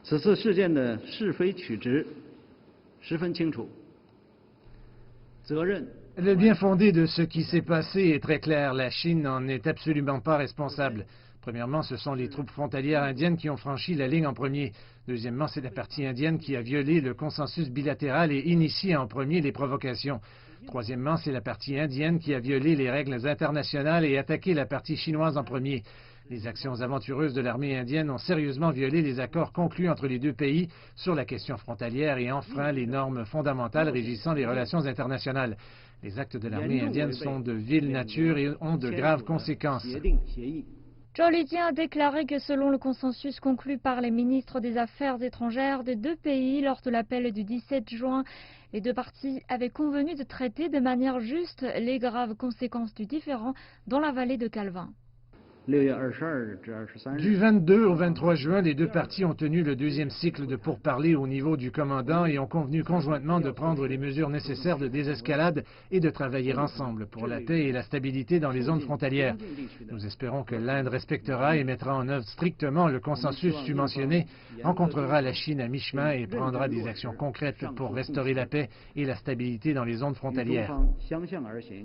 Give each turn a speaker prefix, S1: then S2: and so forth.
S1: 此次事件的是非曲直十分清楚，责任。
S2: Le bien fondé de ce qui s'est passé est très clair. La Chine n'en est absolument pas responsable. Premièrement, ce sont les troupes frontalières indiennes qui ont franchi la ligne en premier. Deuxièmement, c'est la partie indienne qui a violé le consensus bilatéral et initié en premier les provocations. Troisièmement, c'est la partie indienne qui a violé les règles internationales et attaqué la partie chinoise en premier. Les actions aventureuses de l'armée indienne ont sérieusement violé les accords conclus entre les deux pays sur la question frontalière et enfreint les normes fondamentales régissant les relations internationales. Les actes de l'armée indienne sont de vile nature et ont de graves conséquences.
S3: Zhao Lijian a déclaré que selon le consensus conclu par les ministres des Affaires étrangères des deux pays lors de l'appel du 17 juin, les deux parties avaient convenu de traiter de manière juste les graves conséquences du différend dans la vallée de Calvin.
S2: Du 22 au 23 juin, les deux parties ont tenu le deuxième cycle de pourparlers au niveau du commandant et ont convenu conjointement de prendre les mesures nécessaires de désescalade et de travailler ensemble pour la paix et la stabilité dans les zones frontalières. Nous espérons que l'Inde respectera et mettra en œuvre strictement le consensus mentionné, rencontrera la Chine à mi-chemin et prendra des actions concrètes pour restaurer la paix et la stabilité dans les zones frontalières.